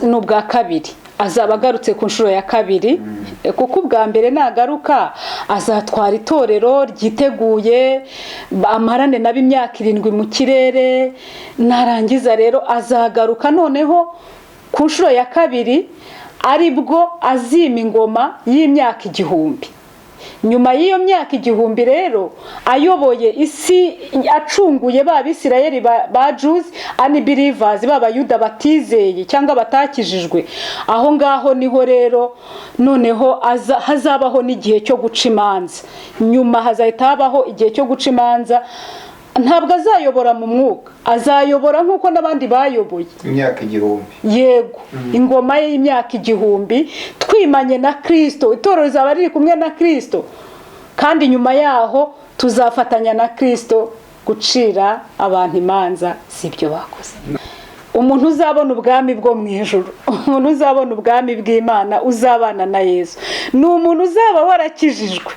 n'ubwa kabiri azaba agarutse ku nshuro ya kabiri kuko ubwa mbere nagaruka azatwara itorero ryiteguye amarane nabo imyaka 7 mu kirere, narangiza rero azagaruka noneho ku nshuro ya kabiri aribwo azima ingoma y'imyaka 1000. Nyuma y'iyo myaka 1000 rero ayoboye isi acunguye ba Bisirayeli ba Jews unbelievers b'abayuda batizeye cyangwa batakijijwe, aho ngaho niho rero noneho hazabaho n'igihe cyo guca imanza. Nyuma hazahita habaho igihe cyo guca imanza, ntabwo azayobora mu mwuka, azayobora nk'uko n'abandi bayoboye imyaka 1000. Yego, ingoma ye y'imyaka 1000 twimanye na Kristo, itorero rizaba riri kumwe na Kristo, kandi nyuma yaho tuzafatanya na Kristo gucira abantu imanza sibyo bakoze. Umuntu uzabona ubwami bwo mu ijuru, umuntu uzabona ubwami bw'Imana uzabana na Yesu, ni umuntu uzaba warakijijwe,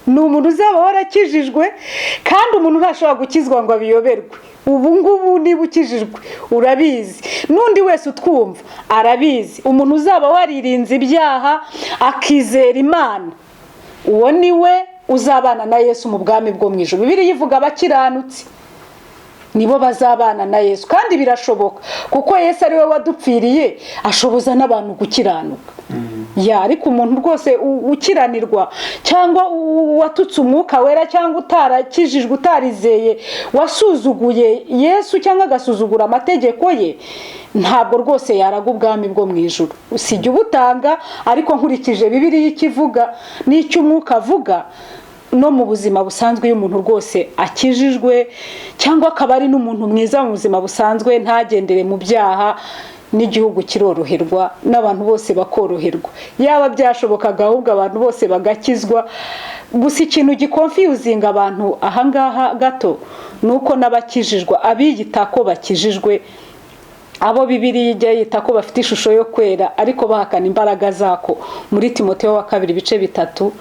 ni umuntu uzaba warakijijwe, kandi umuntu ntashobora gukizwa ngo abiyoberwe. Ubu ngubu niba ukijijwe urabizi, n'undi wese utwumva arabizi. Umuntu uzaba waririnze ibyaha akizera Imana, uwo niwe uzabana na Yesu mu bwami bwo mu ijuru. Bibiliya ivuga abakiranutsi nibo bazabana na Yesu, kandi birashoboka kuko Yesu ari we wadupfiriye, ashoboza n'abantu gukiranuka. Ariko umuntu rwose ukiranirwa cyangwa watutse umwuka wera cyangwa utarakijijwe utarizeye, wasuzuguye Yesu cyangwa agasuzugura amategeko ye, ntabwo rwose yaraga ubwami bwo mu ijuru. Usijye ubutanga, ariko nkurikije Bibiliya ikivuga n'icyo umwuka avuga, no mu buzima busanzwe iyo umuntu rwose akijijwe cyangwa akaba ari n'umuntu mwiza mu buzima busanzwe, ntagendere mu byaha, n'igihugu kiroroherwa n'abantu bose bakoroherwa. Yaba byashobokaga ahubwo abantu bose bagakizwa. Gusa ikintu gikonfusing abantu ahangaha gato nuko n'abakijijwe abiyita ko bakijijwe, abo Bibiliya ijya yita ko bafite ishusho yo kwera ariko bahakana imbaraga zako, muri Timoteyo wa 2:3,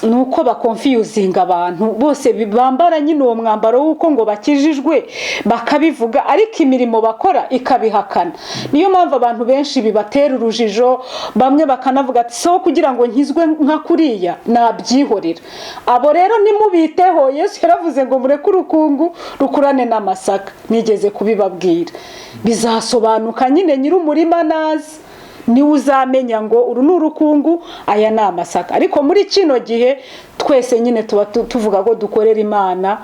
nuko bakonfusing abantu bose bambara nyine uwo mwambaro w'uko ngo bakijijwe bakabivuga, ariko imirimo bakora ikabihakana. Niyo mpamvu abantu benshi bibatera urujijo, bamwe bakanavuga ati so kugira ngo nkizwe nka kuriya nabyihorera. Abo rero nimubiteho, Yesu yaravuze ngo mureke urukungu rukurane n'amasaka. Nigeze kubibabwira, bizasobanuka nyine nyir'umurima nazi, ni uzamenya ngo uru n'urukungu, aya ni amasaka. Ariko muri kino gihe twese nyine tuba tuvuga ko dukorera Imana.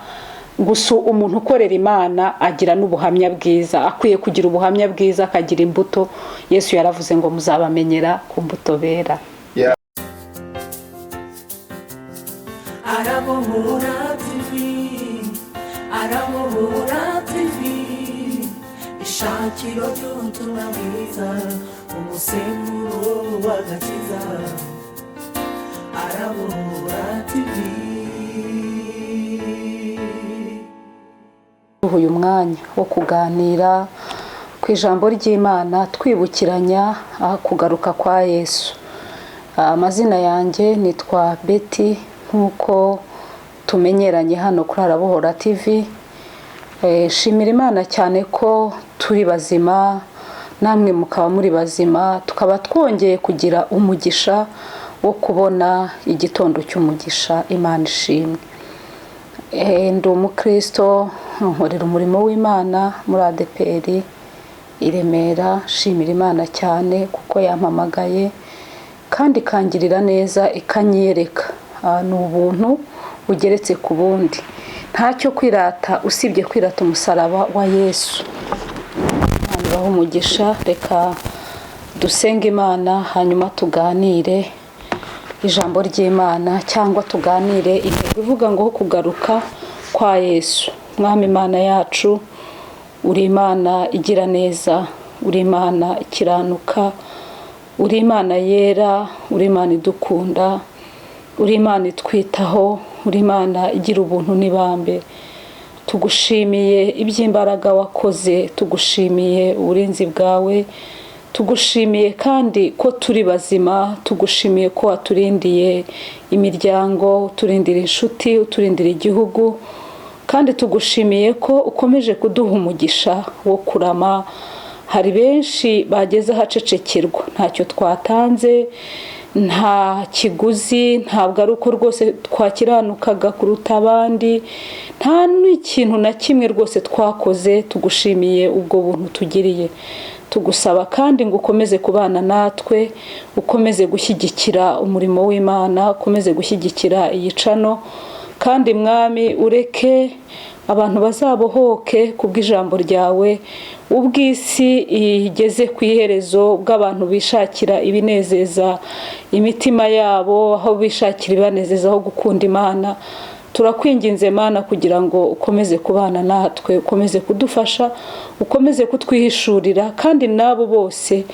Gusa umuntu ukorera Imana agira n'ubuhamya bwiza, akwiye kugira ubuhamya bwiza, akagira imbuto. Yesu yaravuze ngo muzabamenyera ku mbuto bera. Arabohora TV, ishakiro ry'ubutumwa bwiza, umusemburo w'agakiza. Arabohora TV. Uyu mwanya wo kuganira ku ijambo ry'Imana, twibukiranya kugaruka kwa Yesu. Amazina yanjye nitwa Betty, nkuko tumenyeranye hano kuri Arabohora TV. Shimira Imana cyane ko turi bazima, namwe mukaba muri bazima, tukaba twongeye kugira umugisha wo kubona igitondo cy'umugisha. Imana ishimwe. Ndi umukristo, nkorera umurimo w'Imana muri ADPR i Remera. Shimira Imana cyane kuko yampamagaye kandi ikangirira neza, ikanyereka. Ni ubuntu bugeretse ku bundi, ntacyo kwirata usibye kwirata umusaraba wa Yesu. Imana ibahe umugisha. Reka dusenge Imana, hanyuma tuganire ijambo ry'Imana, cyangwa tuganire intego ivuga ngo kugaruka kwa Yesu. Mwami Imana yacu, uri Imana igira neza, uri Imana ikiranuka, uri Imana yera, uri Imana idukunda, uri Imana itwitaho, uri Imana igira ubuntu n'ibambe. Tugushimiye iby'imbaraga wakoze, tugushimiye uburinzi bwawe, tugushimiye kandi ko turi bazima, tugushimiye ko waturindiye imiryango, uturindira inshuti, uturindira igihugu, kandi tugushimiye ko ukomeje kuduha umugisha wo kurama hari benshi bageze ahacecekerwa, ntacyo twatanze, nta kiguzi, ntabwo ari uko rwose twakiranukaga kuruta abandi, nta n'ikintu na kimwe rwose twakoze. Tugushimiye ubwo buntu tugiriye, tugusaba kandi ngo ukomeze kubana natwe, ukomeze gushyigikira umurimo w'Imana, ukomeze gushyigikira iyi cano, kandi mwami ureke abantu bazabohoke kubw'ijambo ryawe, ubw'isi igeze ku iherezo bw'abantu bishakira ibinezeza imitima yabo, aho bishakira ibanezeza aho gukunda Imana. Turakwinginze Mana kugira ngo ukomeze kubana natwe, ukomeze kudufasha, ukomeze kutwihishurira, kandi nabo bose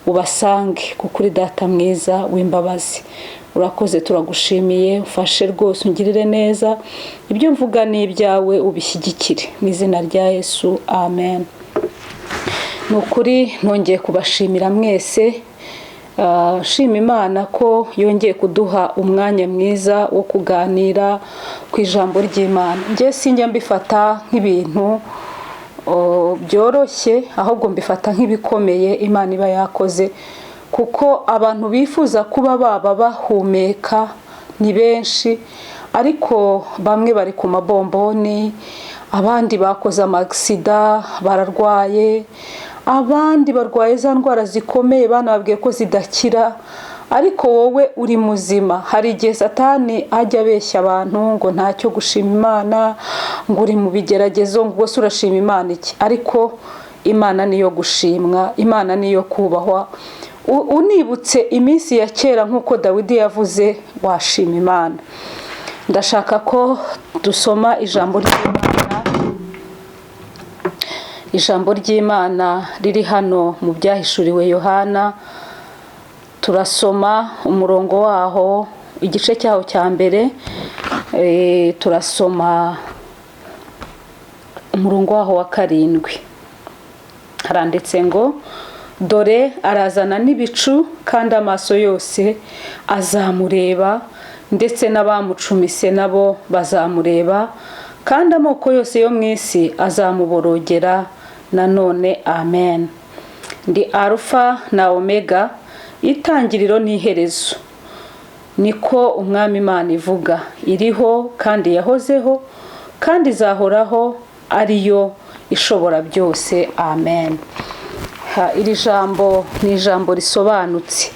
ubasange kuko uri Data mwiza w'imbabazi. Urakoze, turagushimiye, ufashe rwose, ungirire neza, ibyo mvuga ni ibyawe, ubishyigikire mu izina rya Yesu, amen. Ni ukuri nongeye kubashimira mwese, shima Imana ko yongeye kuduha umwanya mwiza wo kuganira ku ijambo ry'Imana. Njye sinjya mbifata nk'ibintu byoroshye, ahubwo mbifata nk'ibikomeye Imana iba yakoze, kuko abantu bifuza kuba baba bahumeka ni benshi, ariko bamwe bari ku mabomboni, abandi bakoze amagisida bararwaye, abandi barwaye za ndwara zikomeye banababwiye ko zidakira, ariko wowe uri muzima. Hari igihe Satani ajya abeshya abantu ngo ntacyo gushima Imana, ngo uri mu bigeragezo, ngo se urashima Imana iki? Ariko Imana niyo gushimwa, Imana niyo kubahwa. Unibutse iminsi ya kera nk'uko Dawidi yavuze, washima Imana. Ndashaka ko dusoma ijambo ry'Imana, ijambo ry'Imana riri hano mu byahishuriwe Yohana. Turasoma umurongo waho, igice cyaho cya mbere, turasoma umurongo waho wa 7. Haranditse ngo, dore arazana n'ibicu, kandi amaso yose azamureba, ndetse n'abamucumise nabo bazamureba, kandi amoko yose yo mu isi azamuborogera. Nanone amen. Ndi Alpha na Omega, itangiriro n'iherezo, niko umwami Imana ivuga, iriho kandi yahozeho kandi izahoraho, ariyo ishobora byose, amen. Iri jambo ni ijambo risobanutse,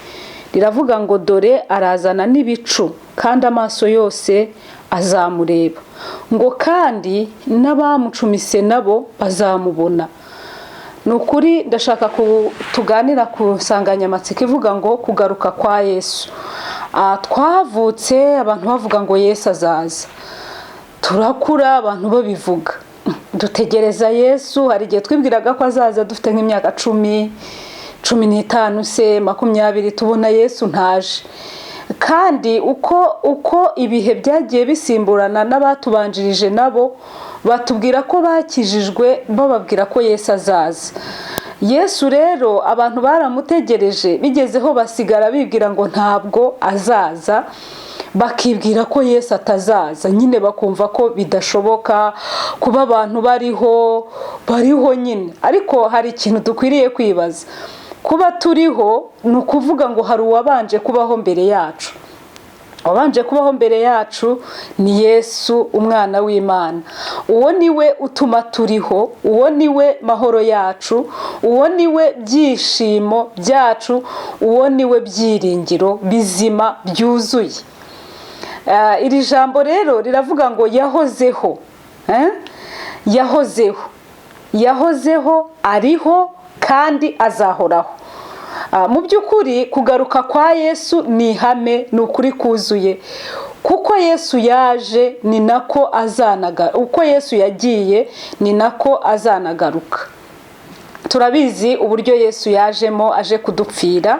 riravuga ngo dore arazana n'ibicu, kandi amaso yose azamureba, ngo kandi n'abamucumise nabo bazamubona. Ni ukuri ndashaka tuganira ku nsanganyamatsiko ivuga ngo kugaruka kwa Yesu. Twavutse abantu bavuga ngo Yesu azaza, turakura abantu babivuga, dutegereza Yesu. Hari igihe twibwiraga ko azaza dufite nk'imyaka 10, 15 se 20, tubona Yesu ntaje. Kandi uko ibihe byagiye bisimburana n'abatubanjirije nabo batubwira ko bakijijwe bababwira ko Yesu azaza. Yesu rero abantu baramutegereje, bigezeho basigara bibwira ngo ntabwo azaza, bakibwira ko Yesu atazaza, nyine bakumva ko bidashoboka kuba abantu bariho nyine. Ariko hari ikintu dukwiriye kwibaza, kuba turiho ni ukuvuga ngo hari uwabanje kubaho mbere yacu. Wabanje kubaho mbere yacu ni Yesu, umwana w'Imana. Uwo niwe utuma turiho, uwo niwe mahoro yacu, uwo niwe byishimo byacu, uwo niwe byiringiro bizima byuzuye. Iri jambo rero riravuga ngo yahozeho, yahozeho, ariho kandi azahoraho. Mu by'ukuri kugaruka kwa Yesu ni ihame, ni ukuri kuzuye, kuko Yesu yaje ni nako azanagaruka, uko Yesu yagiye ni nako azanagaruka. Turabizi uburyo Yesu yajemo, aje kudupfira,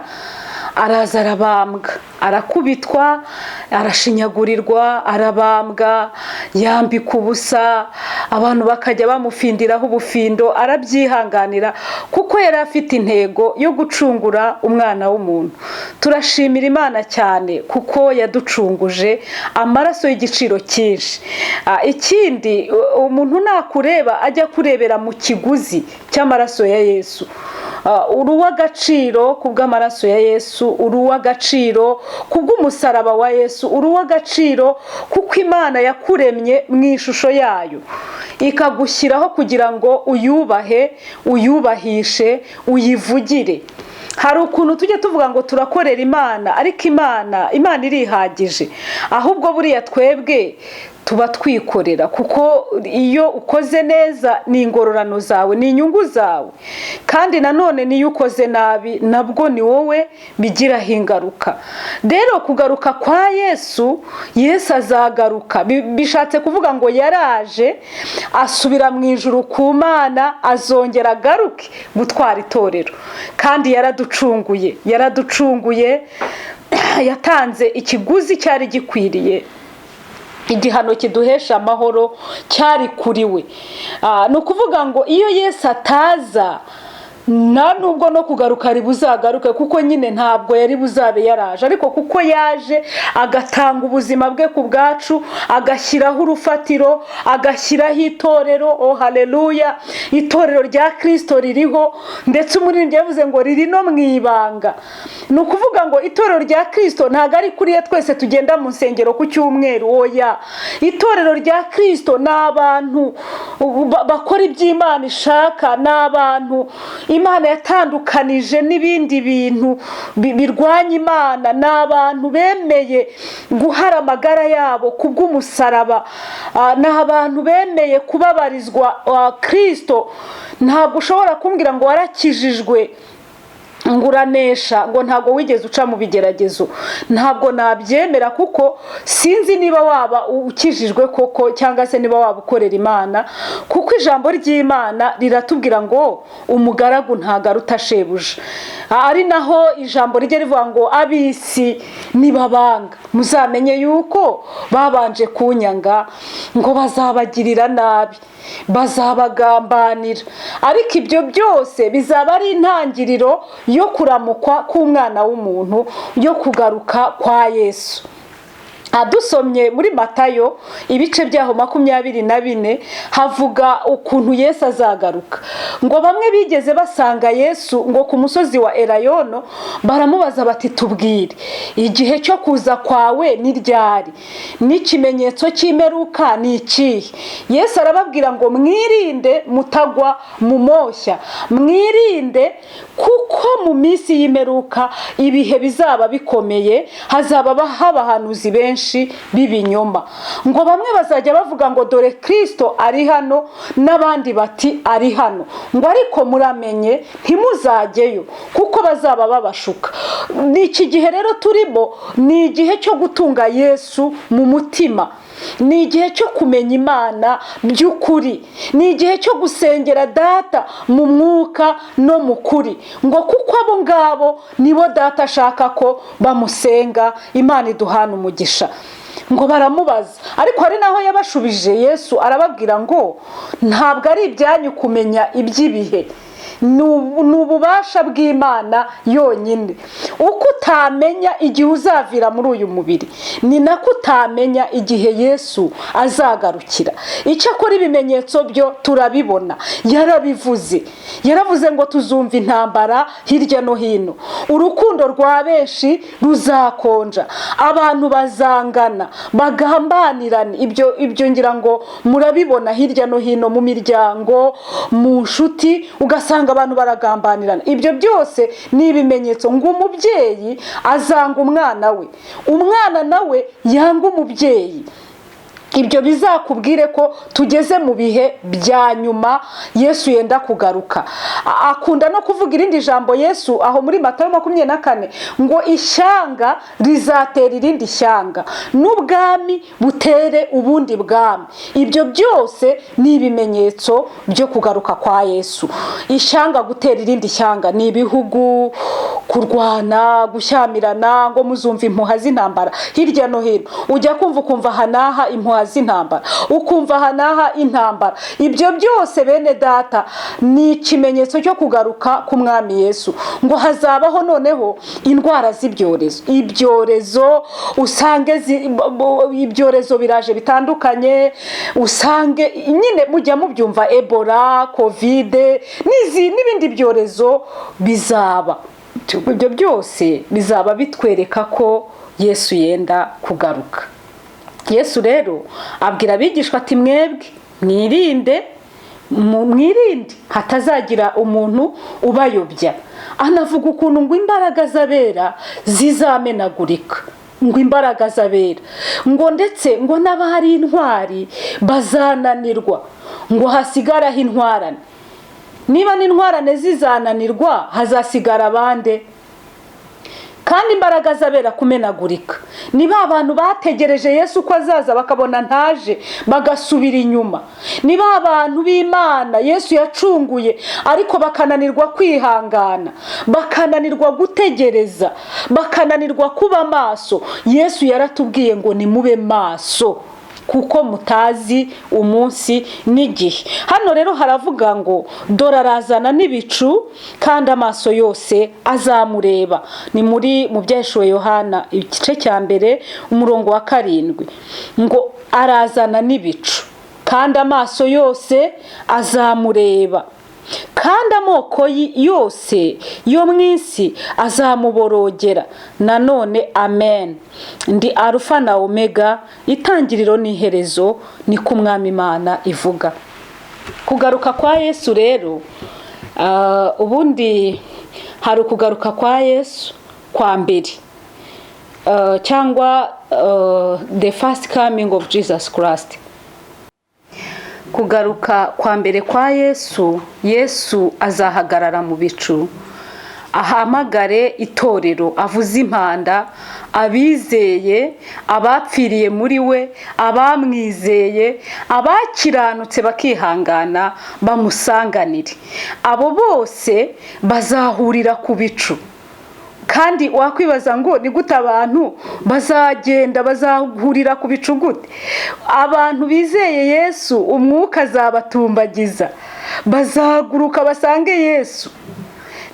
araza arabambwa, arakubitwa, arashinyagurirwa, arabambwa, yambika ubusa, abantu bakajya bamufindiraho ubufindo, arabyihanganira kuko yari afite intego yo gucungura umwana w'umuntu. Turashimira Imana cyane kuko yaducunguje amaraso y'igiciro cyinshi. Ikindi, umuntu nakureba ajya kurebera mu kiguzi cy'amaraso ya Yesu. uri uw'agaciro kubw'amaraso ya Yesu, uri uw'agaciro kubw'umusaraba wa Yesu, uri uw'agaciro kuko Imana yakuremye mu ishusho yayo ikagushyiraho kugira ngo uyubahe, uyubahishe, uyivugire. Hari ukuntu tujye tuvuga ngo turakorera Imana, ariko Imana irihagije, ahubwo buriya twebwe tuba twikorera, kuko iyo ukoze neza ni ingororano zawe, ni inyungu zawe, kandi nanone niyo ukoze nabi nabwo ni wowe bigiraho ingaruka. Rero kugaruka kwa Yesu azagaruka, bishatse kuvuga ngo yaraje asubira mu ijuru ku Mana, azongera agaruke gutwara itorero, kandi yaraducunguye yatanze ikiguzi cyari gikwiriye, igihano kiduhesha amahoro cyari kuri we. Ni ukuvuga ngo iyo Yesu ataza nta nubwo no kugaruka ari buzagaruke, kuko nyine ntabwo yari buzabe yaraje, ariko kuko yaje agatanga ubuzima bwe ku bwacu, agashyiraho urufatiro, agashyiraho itorero. Oh haleluya! Itorero rya Kristo ririho, ndetse umuririmbyi yavuze ngo riri no mu ibanga. Ni ukuvuga ngo itorero rya Kristo ntabwo ari kuriya twese tugenda mu nsengero ku cyumweru, oya. Itorero rya Kristo ni abantu bakora iby'Imana ishaka, ni abantu Imana yatandukanije n'ibindi bintu birwanya Imana, ni abantu bemeye guhara amagara yabo kubw'umusaraba, ni abantu bemeye kubabarizwa Kristo. Ntabwo ushobora kumbwira ngo warakijijwe ngo uranesha, ngo ntabwo wigeze uca mu bigeragezo. Ntabwo nabyemera, kuko sinzi niba waba ukijijwe koko cyangwa se niba waba ukorera Imana, kuko ijambo ry'Imana riratubwira ngo umugaragu ntabwo aruta shebuja. Ari naho ijambo rijya rivuga ngo ab'isi nibabanga muzamenye yuko babanje kunyanga, ngo bazabagirira nabi, bazabagambanira, ariko ibyo byose bizaba ari intangiriro yo kuramukwa k'umwana w'umuntu, yo kugaruka kwa Yesu. Dusomye muri Matayo ibice byaho 24 havuga ukuntu Yesu azagaruka, ngo bamwe bigeze basanga Yesu ngo ku musozi wa Elayono, baramubaza bati tubwire igihe cyo kuza kwawe ni ryari, n'ikimenyetso cy'imperuka ni ikihe? Yesu arababwira ngo mwirinde mutagwa mu moshya, mwirinde kuko mu minsi y'imperuka ibihe bizaba bikomeye, hazaba abahanuzi benshi b'ibinyoma. Ngo bamwe bazajya bavuga ngo dore Kristo ari hano, n'abandi bati ari hano, ngo ariko muramenye ntimuzajyeyo kuko bazaba babashuka. Ni iki gihe rero turimo, ni igihe cyo gutunga Yesu mu mutima, ni igihe cyo kumenya Imana by'ukuri, ni igihe cyo gusengera Data mu mwuka no mu kuri, ngo kuko abo ngabo nibo Data ashaka ko bamusenga. Imana iduhana umugisha. Ngo baramubaza, ariko hari naho yabashubije Yesu arababwira ngo ntabwo ari ibyanyu kumenya iby'ibihe, ni ububasha bw'Imana yonyine. Uko utamenya igihe uzavira muri uyu mubiri, ni nako utamenya igihe Yesu azagarukira. Icyakora ibimenyetso byo turabibona, yaravuze ngo tuzumva intambara hirya no hino, urukundo rwa benshi ruzakonja, abantu bazangana, bagambanirana. Ibyo ngira ngo murabibona hirya no hino mu miryango, mu nshuti, ugasanga abantu baragambanirana. Ibyo byose ni ibimenyetso ngo umubyeyi azanga umwana we, umwana nawe yanga umubyeyi. Ibyo bizakubwire ko tugeze mu bihe bya nyuma, Yesu yenda kugaruka. Akunda no kuvuga irindi jambo Yesu aho muri Matayo 24 ngo ishyanga rizatera irindi shyanga, n'ubwami butere ubundi bwami. Ibyo byose ni ibimenyetso byo kugaruka kwa Yesu. Ishyanga gutera irindi shyanga ni ibihugu kurwana gushyamirana ngo muzumva impuha z'intambara hirya no hino, ujya ukumva hanaha impuha z'intambara, ukumva hanaha intambara. Ibyo byose bene data ni ikimenyetso cyo kugaruka k'umwami Yesu, ngo hazabaho noneho indwara z'ibyorezo. Ibyorezo usange ibyorezo biraje bitandukanye, usange nyine mujya mubyumva Ebola, Covid n'ibindi byorezo bizaba. Ibyo byose bizaba bitwereka ko Yesu yenda kugaruka. Yesu rero abwira abigishwa ati mwebwe mwirinde hatazagira umuntu ubayobya. Anavuga ukuntu ngo imbaraga z'abera zizamenagurika, ngo imbaraga z'abera, ngo ndetse ngo n'abari intwari bazananirwa, ngo hasigaraho intwarane. Niba n'intwarane zizananirwa hazasigara abande? Kandi imbaraga z'abera kumenagurika. Niba abantu bategereje Yesu ko azaza bakabona ntaje bagasubira inyuma, niba abantu b'Imana Yesu yacunguye ariko bakananirwa kwihangana, bakananirwa gutegereza, bakananirwa kuba maso, Yesu yaratubwiye ngo nimube maso kuko mutazi umunsi n'igihe. Hano rero haravuga ngo dore arazana n'ibicu kandi amaso yose azamureba. Ni mu byaheshuwe Yohana igice cya mbere umurongo wa 7, ngo arazana n'ibicu kandi amaso yose azamureba, kandi amoko yose yo mu isi azamuborogera. Nanone amen. Ndi Alpha na Omega, itangiriro n'iherezo, ni ko umwami Imana ivuga. Kugaruka kwa Yesu rero, ubundi hari ukugaruka kwa Yesu kwa mbere, cyangwa the first coming of Jesus Christ. Kugaruka kwa mbere kwa Yesu, Yesu azahagarara mu bicu, ahamagare itorero, avuze impanda, abizeye, abapfiriye muri we, abamwizeye, abakiranutse bakihangana bamusanganire. Abo bose bazahurira ku bicu. Kandi wakwibaza ngo ni gute abantu bazagenda bazahurira ku bicu gute? Abantu bizeye Yesu umwuka azabatumbagiza, bazaguruka basange Yesu.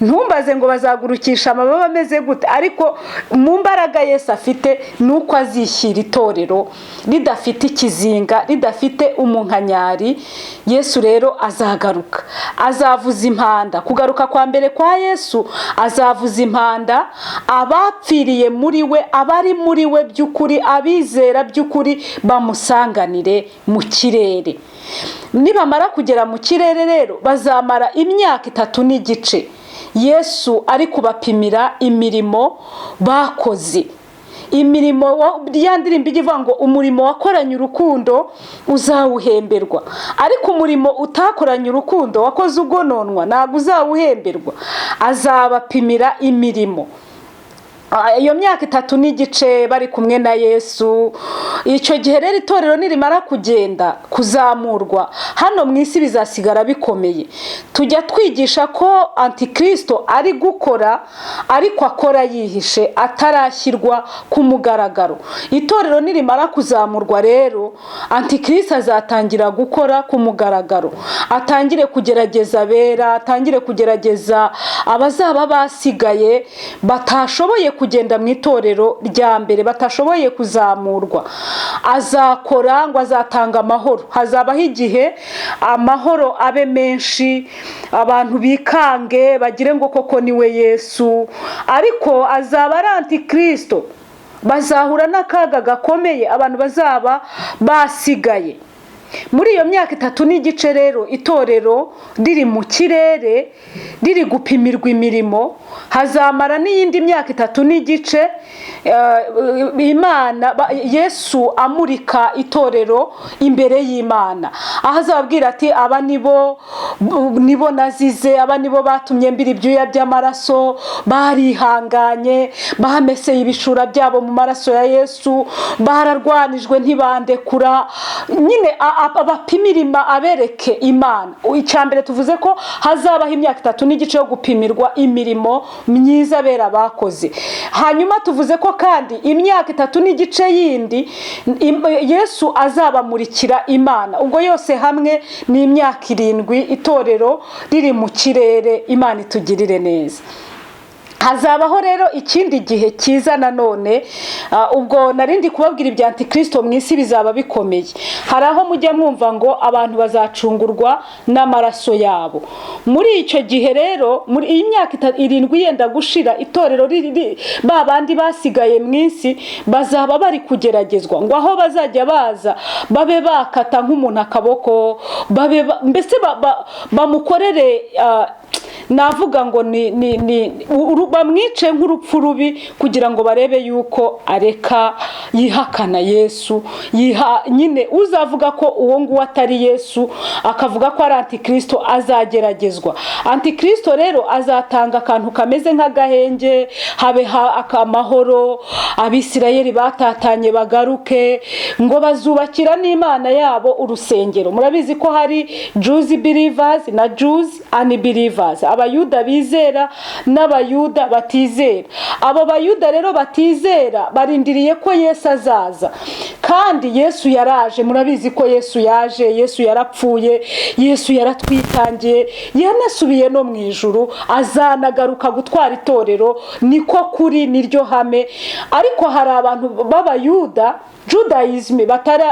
Ntumbaze ngo bazagurukisha amababa ameze gute, ariko mu mbaraga Yesu afite nuko azishyira itorero ridafite ikizinga, ridafite umunkanyari. Yesu rero azagaruka, azavuza impanda. Kugaruka kwa mbere kwa Yesu azavuza impanda, abapfiriye muri we, abari muri we by'ukuri, abizera by'ukuri bamusanganire mu kirere. Nibamara kugera mu kirere rero bazamara imyaka 3 n'igice Yesu ari kubapimira imirimo bakoze. Imirimo yandirimba ivuga ngo umurimo wakoranye urukundo uzawuhemberwa, ariko umurimo utakoranye urukundo wakoze ugononwa ntabwo uzawuhemberwa. Azabapimira imirimo. Iyo myaka 3 n'igice bari kumwe na Yesu. Icyo gihe rero itorero nirimara kugenda kuzamurwa hano mu isi bizasigara bikomeye. Tujya twigisha ko Antikristo ari gukora, ariko akora yihishe, atarashyirwa ku mugaragaro. Itorero nirimara kuzamurwa rero Antikristo azatangira gukora ku mugaragaro, atangire kugerageza abera, atangire kugerageza abazaba basigaye batashoboye kugenda mu itorero rya mbere, batashoboye kuzamurwa. Azakora ngo azatanga amahoro. Hazabaho igihe amahoro abe menshi, abantu bikange bagire ngo koko niwe Yesu, ariko azaba ari Antikristo. Bazahura n'akaga gakomeye abantu bazaba basigaye. Muri iyo myaka 3 n'igice rero itorero riri mu kirere riri gupimirwa imirimo. Hazamara n'iyindi myaka 3 n'igice Imana Yesu amurika itorero imbere y'Imana, aho azababwira ati aba nibo nazize, aba nibo batumye mbira ibyuya by'amaraso, barihanganye, bahameseye ibishura byabo mu maraso ya Yesu, bararwanijwe ntibandekura. Nyine abapimira abereke imana. Icyambere tuvuze ko hazabaho imyaka 3 n'igice yo gupimirwa imirimo myiza bera bakoze. Hanyuma tuvuze ko kandi imyaka 3 n'igice yindi Yesu azabamurikira imana. Ubwo yose hamwe ni imyaka 7 itorero riri mu kirere. Imana itugirire neza. Hazabaho rero ikindi gihe kiza nanone, ubwo narindi kubabwira ibya Antikristo mu isi bizaba bikomeye. Hari aho mujya mwumva ngo abantu bazacungurwa n'amaraso yabo. Muri icyo gihe rero, muri iyi myaka 7 yenda gushira, itorero riri babandi basigaye mu isi bazaba bari kugeragezwa, ngo aho bazajya baza babe bakata nk'umuntu akaboko, babe mbese bamukorere navuga ngo bamwice nk'urupfu rubi kugira ngo barebe yuko areka yihakana Yesu. Nyine uzavuga ko uwo nguwo atari Yesu akavuga ko ari Antikristo azageragezwa. Antikristo rero azatanga akantu kameze nk'agahenge, habe akamahoro, Abisirayeli batatanye bagaruke, ngo bazubakira n'Imana yabo urusengero. Murabizi ko hari Jews believers na Jews unbelievers, abayuda bizera n'abayuda batizera. Abo bayuda rero batizera barindiriye ko Yesu azaza, kandi Yesu yaraje. Murabizi ko Yesu yaje, Yesu yarapfuye, Yesu yaratwitangiye, yanasubiye no mu ijuru, azanagaruka gutwara itorero. Niko kuri, niryo hame. Ariko hari abantu b'abayuda, Judaism,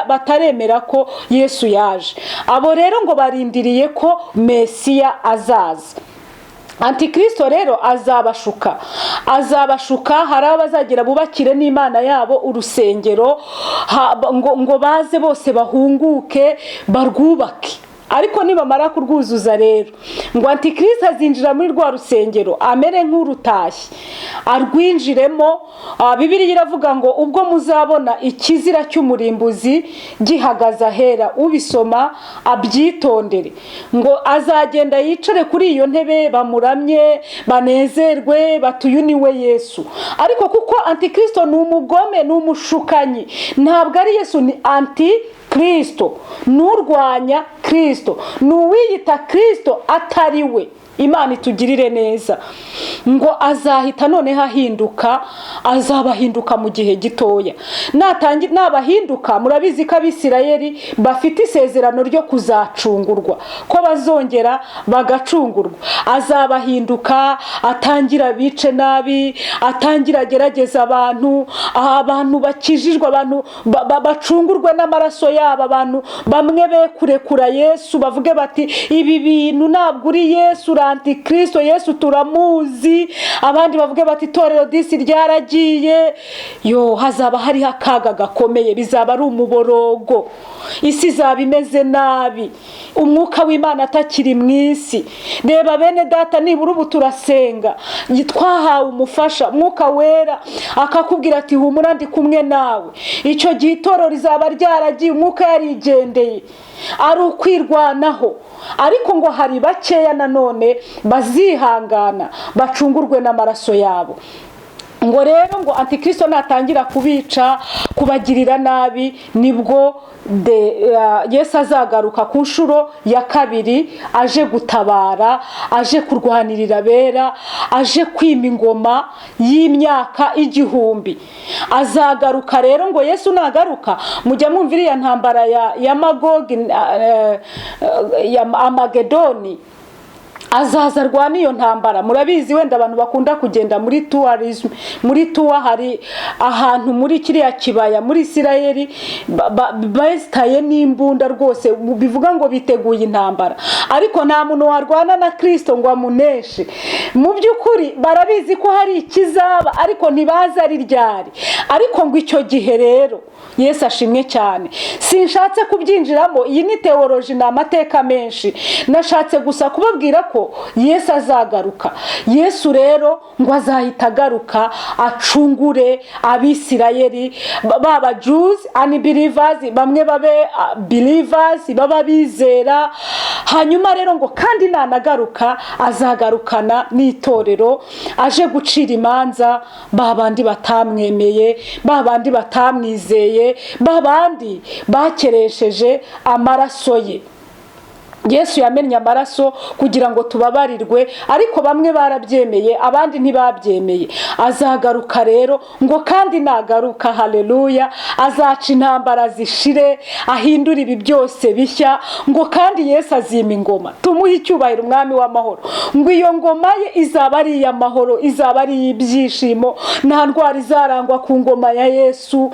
bataremera ko Yesu yaje. Abo rero ngo barindiriye ko Mesiya azaza. Antikristo rero azabashuka. Hari abazagira bubakire n'Imana yabo urusengero, ngo baze bose bahunguke barwubake. Ariko nibamara kurwuzuza rero, ngo Antikristo azinjira muri rwa rusengero amere nk'urutashye, arwinjiremo. Bibiliya iravuga ngo ubwo muzabona ikizira cy'umurimbuzi gihagaze ahera, ubisoma abyitondere. Ngo azagenda yicare kuri iyo ntebe, bamuramye, banezerwe, batuyu niwe Yesu. Ariko kuko Antikristo ni umugome, ni umushukanyi, ntabwo ari Yesu, ni Antikristo, n'urwanya Kristo, n'uwiyita Kristo atari we. Imana itugirire neza. Ngo azahita none hahinduka, azabahinduka mu gihe gitoya. Nabahinduka, murabizi ko Abisirayeli bafite isezerano ryo kuzacungurwa, ko bazongera bagacungurwa. Azabahinduka, atangira bice nabi, atangira gerageza abantu bakijijwe, abantu bacungurwe n'amaraso yabo, abantu bamwe be kurekura Yesu, bavuge bati ibi bintu ntabwo uri Yesu, Antikristo, Yesu turamuzi. Abandi bavuge bati itorero disi ryaragiye. Hazaba hari akaga gakomeye, bizaba ari umuborogo. Isi izaba imeze nabi, umwuka w'Imana atakiri mu isi. Reba bene data, nibura ubu turasenga, twahawe umufasha, Mwuka Wera akakubwira ati humura ndi kumwe nawe. Icyo gihe itorero rizaba ryaragiye, umwuka yarigendeye, ari ukwirwanaho. Ariko ngo hari bakeya nanone bazihangana, bacungurwe n'amaraso yabo. Ngo rero ngo Antikristo natangira kubica, kubagirira nabi, nibwo Yesu azagaruka ku nshuro ya kabiri, aje gutabara, aje kurwanirira bera, aje kwima ingoma y'imyaka 1000. Azagaruka rero. Ngo Yesu nagaruka, mujya mwumvira ya ntambara ya Magogi, ya Amagedoni, azaza rwana iyo ntambara. Murabizi wenda abantu bakunda kugenda muri tourism, muri tour, hari ahantu muri kiriya kibaya muri Isirayeli basitaye n'imbunda rwose, bivuga ngo biteguye intambara. Ariko nta muntu warwana na Kristo ngo amuneshe. Mu by'ukuri barabizi ko hari ikizaba, ariko ntibaza ari ryari. Ariko ngo icyo gihe rero Yesu ashimwe cyane. Sinshatse kubyinjiramo, iyi ni theology, na amateka menshi. Nashatse gusa kubabwira ko ko Yesu azagaruka. Yesu rero ngo azahita agaruka acungure abisirayeli, baba Jews and believers, bamwe babe believers, baba bizera. Hanyuma rero ngo kandi nanagaruka azagarukana n'itorero aje gucira imanza babandi batamwemeye, babandi batamwizeye, babandi bakeresheje amaraso ye. Yesu yamennye amaraso kugira ngo tubabarirwe, ariko bamwe barabyemeye abandi ntibabyemeye. Azagaruka rero ngo kandi nagaruka, haleluya, azaca intambara zishire, ahindura ibi byose bishya. Ngo kandi Yesu azima ingoma, tumuhe icyubahiro umwami w'amahoro. Ngo iyo ngoma ye izaba ari iy'amahoro, izaba ari iy'ibyishimo, nta ndwara izarangwa ku ngoma ya Yesu.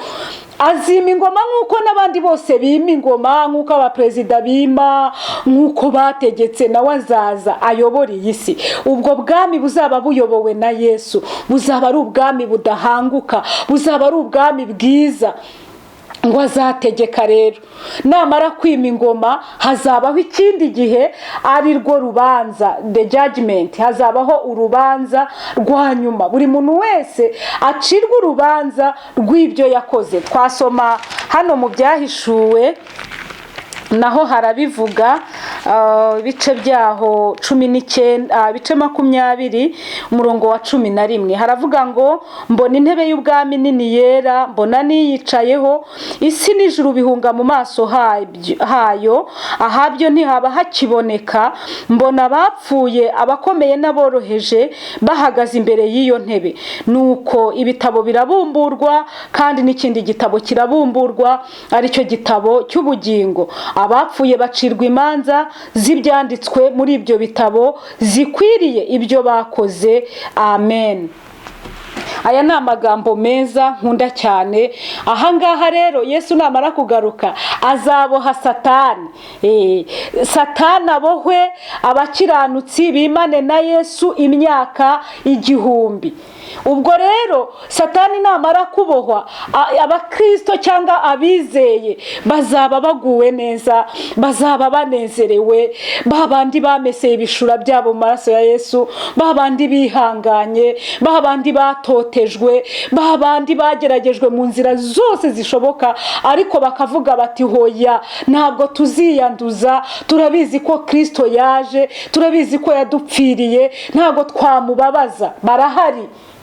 Azima ingoma nk'uko n'abandi bose bima ingoma, nk'uko abaperezida bima, nk'uko bategetse, nawe azaza ayobora iyi si. Ubwo bwami buzaba buyobowe na Yesu, buzaba ari ubwami budahanguka, buzaba ari ubwami bwiza. Ngo azategeka rero, namara kwima ingoma hazabaho ikindi gihe ari rwo rubanza, the judgment. Hazabaho urubanza rwa nyuma, buri muntu wese acirwa urubanza rw'ibyo yakoze. Twasoma hano mu Byahishuwe naho harabivuga, ibice byaho 19, ibice 20, umurongo wa 11 haravuga ngo mbona intebe y'ubwami nini yera, mbona niyicayeho, isi n'ijuru bihunga mu maso hayo, ahabyo ntihaba hakiboneka. Mbona abapfuye, abakomeye n'aboroheje bahagaze imbere y'iyo ntebe. Nuko ibitabo birabumburwa, kandi n'ikindi gitabo kirabumburwa, aricyo gitabo cy'ubugingo. Abapfuye bacirwa imanza z'ibyanditswe muri ibyo bitabo zikwiriye ibyo bakoze. Amen. Aya ni amagambo meza nkunda cyane. Ahangaha rero Yesu namara kugaruka azaboha Satani. Satani abohwe, abakiranutsi bimane na Yesu imyaka 1000. Ubwo rero Satani namara kubohwa, abakristo cyangwa abizeye bazaba baguwe neza, bazaba banezerewe, babandi bameseye ibishura byabo mu maraso ya Yesu, babandi bihanganye, babandi batotejwe, babandi bageragejwe mu nzira zose zishoboka, ariko bakavuga bati hoya, ntabwo tuziyanduza, turabizi ko Kristo yaje, turabizi ko yadupfiriye, ntabwo twamubabaza.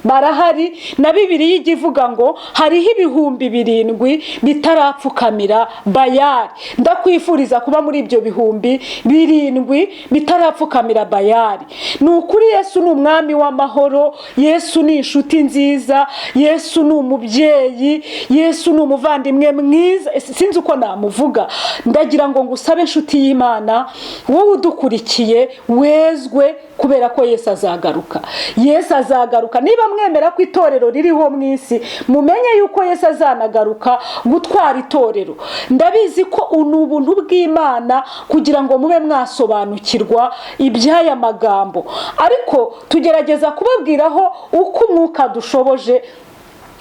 Barahari na Bibiliya igivuga ngo hariho 7,000 bitarapfukamira Bayali. Ndakwifuriza kuba muri ibyo 7,000 bitarapfukamira Bayali. Nukuri Yesu ni umwami w'amahoro, Yesu ni inshuti nziza, Yesu ni umubyeyi, Yesu ni umuvandimwe mwiza. Sinzi uko namuvuga. Ndagira ngo ngusabe inshuti y'Imana, wowe udukurikiye, wezwe kubera ko Yesu azagaruka. Yesu azagaruka. Niba mwemera ko itorero ririho mu isi, mumenye yuko Yesu azanagaruka gutwara itorero. Ndabizi ko ubuntu bw'Imana kugira ngo mube mwasobanukirwa iby'aya magambo, ariko tugerageza kubabwiraho uko umwuka dushoboje,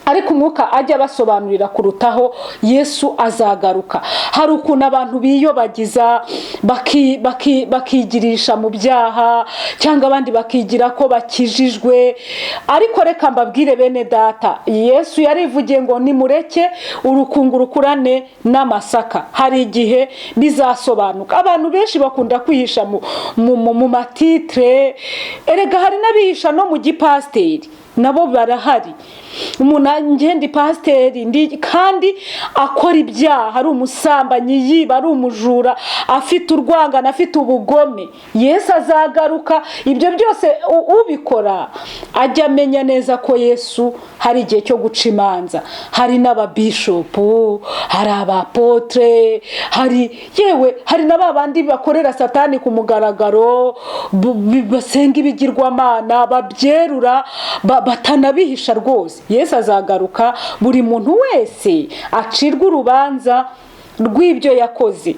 ariko umwuka ajya basobanurira kurutaho. Yesu azagaruka. Hari ukuntu abantu biyobagiza bakigirisha mu byaha, cyangwa abandi bakigira ko bakijijwe, ariko reka mbabwire bene data, Yesu yarivugiye ngo nimureke urukungu rukurane n'amasaka. Hari igihe bizasobanuka. Abantu benshi bakunda kwihisha mu matitre, erega hari n'abihisha no mu gipasteri, nabo barahari. Umuntu ngende pasiteri kandi akora ibyaha, ari umusambanyi, yiba, ari umujura, afite urwangano, afite ubugome. Yesu azagaruka. Ibyo byose ubikora ajya amenya neza ko Yesu hari igihe cyo guca imanza. Hari n'ababishopu, hari abapotre, hari n'abandi bakorera Satani ku mugaragaro, basenga ibigirwamana, babyerura, batanabihisha rwose. Yesu azagaruka, buri muntu wese acirwa urubanza rw'ibyo yakoze.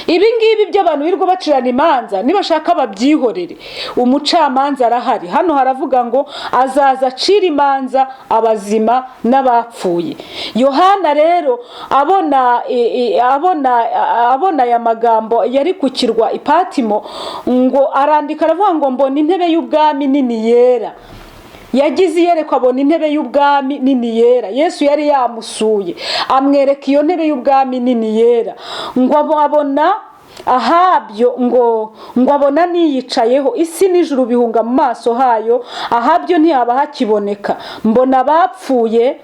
ibi ngibi by'abantu birirwa bacirana imanza nibashaka babyihorere, umucamanza arahari. Hano haravuga ngo azaza acira imanza abazima n'abapfuye. Yohana rero abona aya magambo yari ku kirwa i Patimo, ngo arandika aravuga ngo mbona intebe y'ubwami nini yera. Yagize iyerekwa abona intebe y'ubwami nini yera. Yesu yari yamusuye amwereka iyo ntebe y'ubwami nini yera, ngo abona ahabyo ngo abona niyicayeho, isi n'ijuru bihunga mu maso hayo, ahabyo ntihaba hakiboneka. Mbona abapfuye,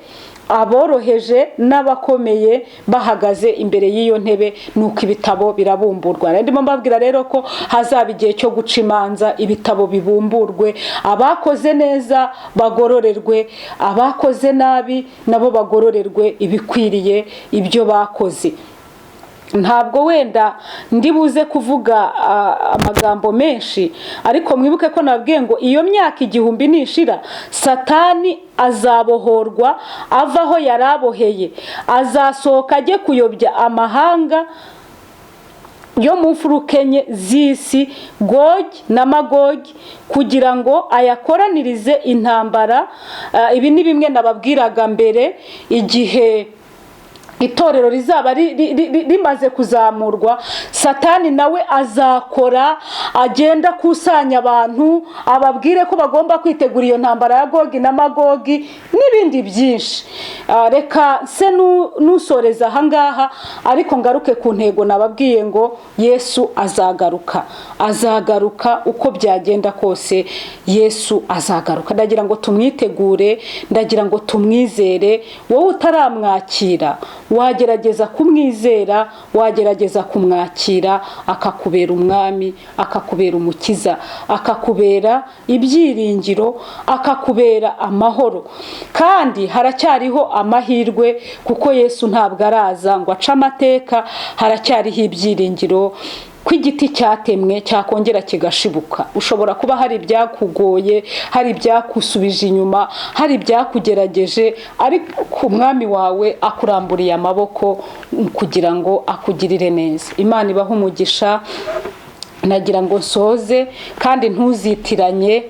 aboroheje n'abakomeye bahagaze imbere y'iyo ntebe, nuko ibitabo birabumburwa. Ndimo mbabwira rero ko hazaba igihe cyo guca imanza, ibitabo bibumburwe, abakoze neza bagororerwe, abakoze nabi nabo bagororerwe ibikwiriye ibyo bakoze. Ntabwo wenda ndibuze kuvuga amagambo menshi, ariko mwibuke ko nabwiye ngo iyo myaka 1000 nishira, Satani azabohorwa ava aho yaraboheye, azasohoka ajye kuyobya amahanga yo mu mfurukenye z'isi, Gogi na Magogi, kugira ngo ayakoranirize intambara. Ibi ni bimwe nababwiraga mbere, igihe itorero rizaba rimaze kuzamurwa, Satani nawe azakora, agenda kusanya abantu, ababwire ko bagomba kwitegura iyo ntambara ya Gogi na Magogi n'ibindi byinshi. Reka se nusoreza ahangaha, ariko ngaruke ku ntego nababwiye ngo Yesu azagaruka uko byagenda kose. Yesu azagaruka. Ndagira ngo tumwitegure, ndagira ngo tumwizere. Wowe utaramwakira, wagerageza kumwizera, wagerageza kumwakira, akakubera umwami, akakubera umukiza, akakubera ibyiringiro, akakubera amahoro. Kandi haracyariho amahirwe, kuko Yesu ntabwo araza ngo ace amateka. Haracyariho ibyiringiro ko igiti cyatemwe cyakongera kigashibuka. Ushobora kuba hari ibyakugoye, hari ibyakusubije inyuma, hari ibyakugerageje, ariko umwami wawe akuramburiye amaboko kugira ngo akugirire neza. Imana ibahe umugisha. Nagira ngo nsoze kandi ntuzitiranye.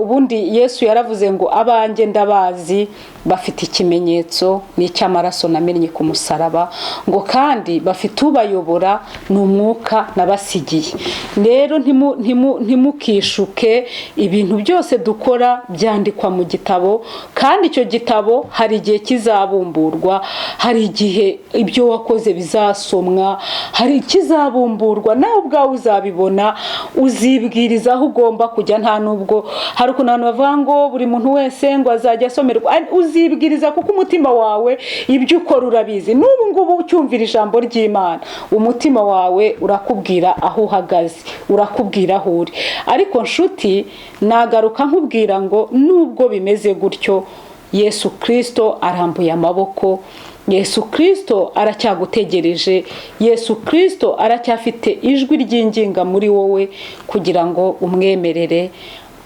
Ubundi Yesu yaravuze ngo abanjye ndabazi, bafite ikimenyetso n'icy'amaraso namennye ku musaraba, ngo kandi bafite ubayobora n'umwuka nabasigiye. Rero ntimukishuke, ibintu byose dukora byandikwa mu gitabo, kandi icyo gitabo hari igihe kizabumburwa, hari igihe ibyo wakoze bizasomwa, hari ikizabumburwa, nawe ubwawe uzabibona, uzibwiriza aho ugomba kujya. Nta nubwo hari ukuntu abantu bavuga ngo buri muntu wese ngo azajya asomerwa, uzibwiriza kuko umutima wawe ibyo ukora urabizi. N'ubu ngubu ucyumvira ijambo ry'Imana, umutima wawe urakubwira aho uhagaze, urakubwira aho uri. Ariko nshuti, nagaruka nkubwira ngo nubwo bimeze gutyo, Yesu Kristo arambuye amaboko, Yesu Kristo aracyagutegereje, Yesu Kristo aracyafite ijwi ry'inginga muri wowe, kugira ngo umwemerere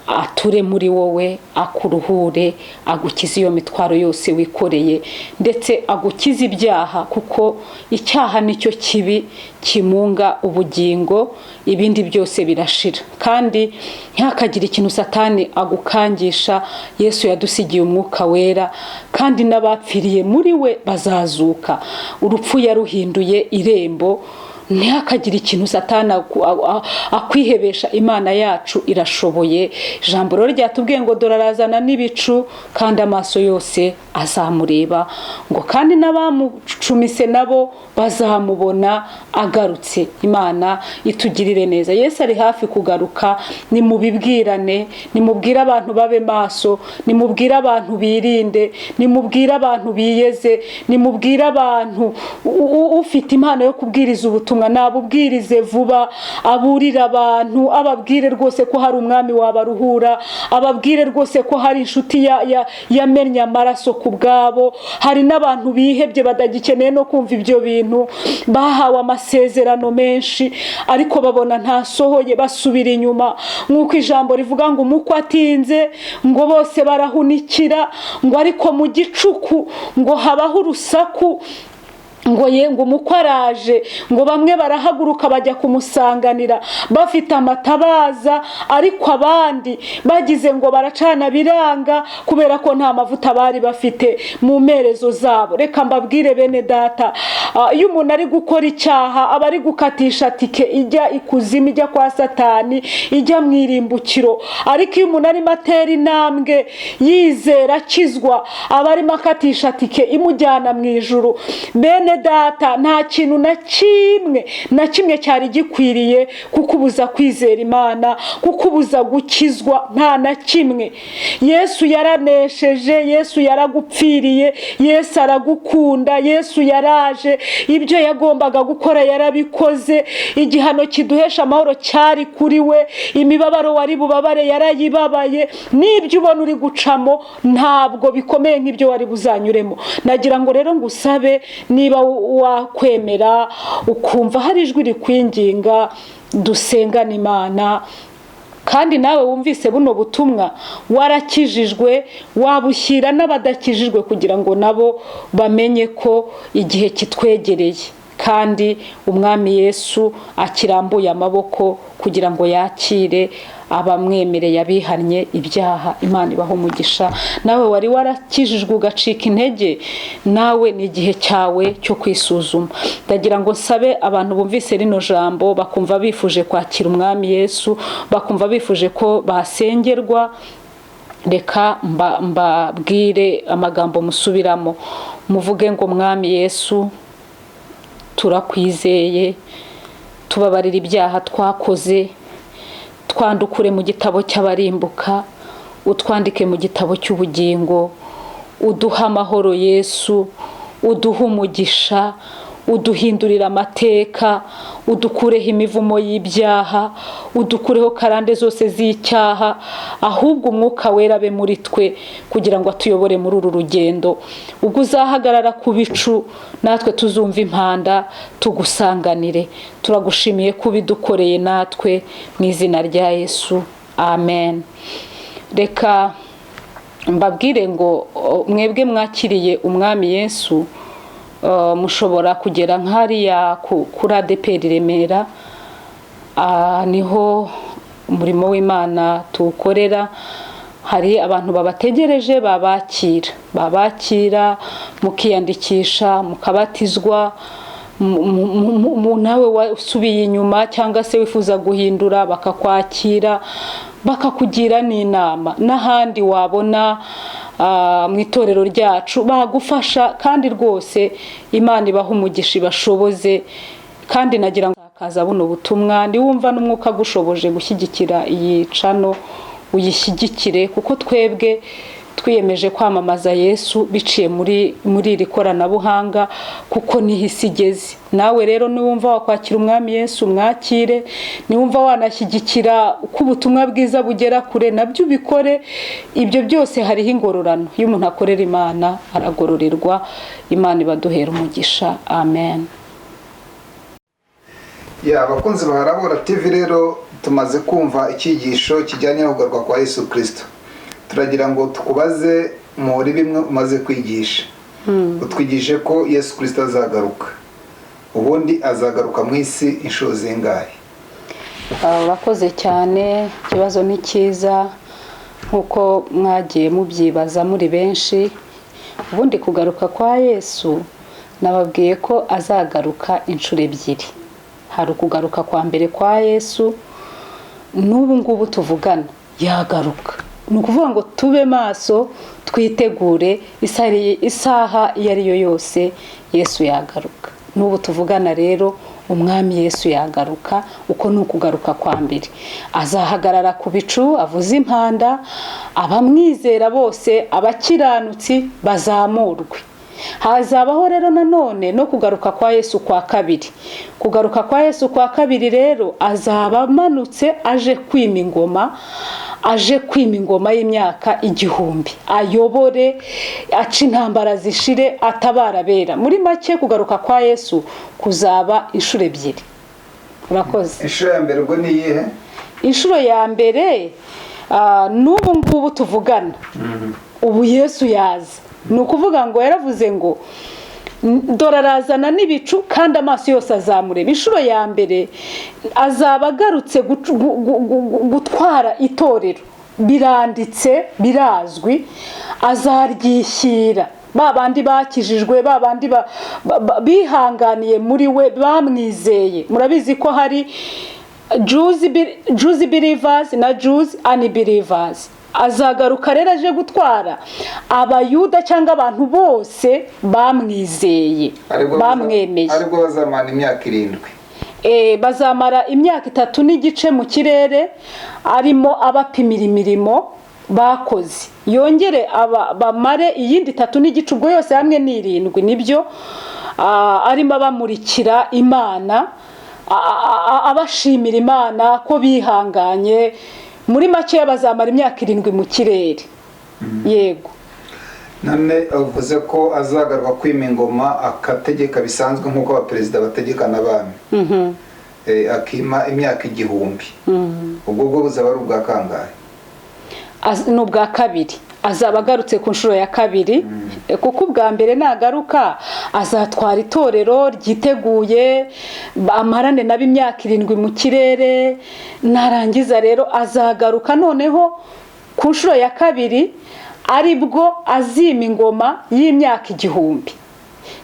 ature muri wowe, akuruhure, agukize iyo mitwaro yose wikoreye, ndetse agukize ibyaha, kuko icyaha nicyo kibi kimunga ubugingo, ibindi byose birashira. Kandi ntihakagire ikintu Satani agukangisha. Yesu yadusigiye umwuka wera, kandi n'abapfiriye muri we bazazuka. Urupfu yaruhinduye irembo. Ntihakagire ikintu Satani akwihebesha. Imana yacu irashoboye. Ijambo rero ryatubwiye ngo dore arazana n'ibicu, kandi amaso yose azamureba, ngo kandi n'abamucumise nabo bazamubona agarutse. Imana itugirire neza. Yesu ari hafi kugaruka. Nimubibwirane, nimubwire abantu babe maso, nimubwire abantu birinde, nimubwire abantu biyeze, nimubwire abantu ufite impano yo kubwiriza ubutumwa nabubwirize vuba, aburira abantu, ababwire rwose ko hari umwami wabaruhura, ababwire rwose ko hari inshuti yamennye amaraso ku bwabo. Hari n'abantu bihebye badagikeneye no kumva ibyo bintu, bahawe amasezerano menshi ariko babona ntasohoye, basubira inyuma. Nk'uko ijambo rivuga ngo umukwe atinze ngo bose barahunikira, ngo ariko mu gicuku ngo habaho urusaku. ngo umukwe araje, ngo bamwe barahaguruka bajya kumusanganira bafite amatabaza, ariko abandi bagize ngo baracana biranga kubera ko nta mavuta bari bafite mu merezo zabo. Reka mbabwire bene data, iyo umuntu ari gukora icyaha aba ari gukatisha tike ijya ikuzimu, ijya kwa Satani, ijya mu irimbukiro. Ariko iyo umuntu arimo atera intambwe yizera akizwa, aba arimo akatisha tike imujyana mu ijuru. Bene data, nta kintu na kimwe cyari gikwiriye kukubuza kwizera Imana, kukubuza gukizwa, nta na kimwe. Yesu yaranesheje, Yesu yaragupfiriye, Yesu aragukunda, Yesu yaraje, ibyo yagombaga gukora yarabikoze. Igihano kiduhesha amahoro cyari kuri we, imibabaro wari bubabare yarayibabaye. N'ibyo ubona uri gucamo ntabwo bikomeye nk'ibyo wari buzanyuremo. Nagira ngo rero ngusabe, niba wakwemera ukumva hari ijwi rikwinginga, dusengane Imana. Kandi nawe wumvise buno butumwa warakijijwe, wabushyira n'abadakijijwe kugira ngo nabo bamenye ko igihe kitwegereye, kandi umwami Yesu akirambuye amaboko kugira ngo yakire abamwemereye, abihannye ibyaha. Imana ibaho umugisha. Nawe wari warakijijwe ugacika intege, nawe ni igihe cyawe cyo kwisuzuma. Ndagira ngo nsabe abantu bumvise rino jambo bakumva bifuje kwakira umwami Yesu, bakumva bifuje ko basengerwa, reka mbabwire amagambo musubiramo. Muvuge ngo mwami Yesu, turakwizeye, tubabarira ibyaha twakoze, twandukure mu gitabo cy'abarimbuka, utwandike mu gitabo cy'ubugingo, uduha amahoro Yesu, uduha umugisha, uduhindurira amateka, udukureho imivumo y'ibyaha, udukureho karande zose z'icyaha, ahubwo umwuka wera abe muri twe kugira ngo atuyobore muri uru rugendo. Ubwo uzahagarara ku bicu, natwe tuzumva impanda tugusanganire. Turagushimiye ko ubidukoreye natwe, mu izina rya Yesu, amen. Reka mbabwire ngo mwebwe mwakiriye umwami Yesu, mushobora kugera nk'hariya kuri ADEPR Remera, niho umurimo w'Imana tuwukorera. Hari abantu babategereje babakira, mukiyandikisha, mukabatizwa. Nawe wasubiye inyuma cyangwa se wifuza guhindura, bakakwakira, bakakugira n'inama. N'ahandi wabona mu itorero ryacu bagufasha, kandi rwose Imana ibaha umugisha, ibashoboze. Kandi nagira ngo akaza buno butumwa, ndiwumva n'umwuka gushoboje gushyigikira iyi cano, uyishyigikire, kuko twebwe twiyemeje kwamamaza Yesu biciye muri iri koranabuhanga, kuko niho isi igeze. Nawe rero niwumva wakwakira umwami Yesu, mwakire. Niwumva wanashyigikira uko ubutumwa bwiza bugera kure, nabyo ubikore. Ibyo byose hariho ingororano. Iyo umuntu akorera Imana aragororerwa. Imana ibaduhera umugisha, amen. Abakunzi ba Harabura TV rero tumaze kumva icyigisho kijyanye no kugaruka kwa Yesu Kristo. Turagira ngo tukubaze muri bimwe umaze kwigisha. Utwigishe ko Yesu Kristo azagaruka. Ubundi azagaruka mu isi inshuro zingahe? Urakoze cyane, ikibazo ni cyiza nkuko mwagiye mubyibaza muri benshi. Ubundi kugaruka kwa Yesu nababwiye ko azagaruka inshuro ebyiri. Hari ukugaruka kwa mbere kwa Yesu, n'ubu ngubu tuvugana yagaruka. Ni ukuvuga ngo tube maso, twitegure, isaha iyo ari yo yose Yesu yagaruka. N'ubu tuvugana rero umwami Yesu yagaruka. Uko ni ukugaruka kwa mbere. Azahagarara ku bicu, avuze impanda, abamwizera bose, abakiranutsi bazamurwe. Hazabaho rero nanone no kugaruka kwa Yesu kwa kabiri. Kugaruka kwa Yesu kwa kabiri rero azaba amanutse aje kwima ingoma y'imyaka 1000, ayobore, aca intambara zishire, atabara bera. Muri make kugaruka kwa Yesu kuzaba inshuro ebyiri. Urakoze. Inshuro ya mbere ubwo ni iyihe? Inshuro ya mbere n'ubu ngubu tuvugana, ubu Yesu yaza. Ni ukuvuga ngo yaravuze ngo dore arazana n'ibicu kandi amaso yose azamureba. Inshuro ya mbere azaba agarutse gutwara itorero, biranditse birazwi, azaryishyira ba bandi bakijijwe, ba bandi bihanganiye muri we, bamwizeye. Murabizi ko hari Jews believers na Jews unbelievers. Azagaruka rero aje gutwara abayuda cyangwa abantu bose bamwizeye, bamwemeye. Ariko bazamara imyaka 7. Bazamara imyaka 3 n'igice mu kirere, arimo abapimira imirimo bakoze. Yongere bamare iyindi 3 n'igice, ubwo yose hamwe ni 7. Nibyo arimo bamurikira Imana, abashimira Imana ko bihanganye. Muri make bazamara imyaka 7 mu kirere. Yego. None uvuze ko azagaruka kwima ingoma akategeka bisanzwe nk'uko abaperezida bategeka n'abami. Akima imyaka 1000. Ubwo buzaba ari ubwa kangahe? N'ubwa kabiri. Azaba agarutse ku nshuro ya kabiri, kuko ubwa mbere nagaruka azatwara itorero ryiteguye, amarane nabo imyaka 7 mu kirere. Narangiza rero azagaruka noneho ku nshuro ya kabiri, aribwo azima ingoma y'imyaka 1000.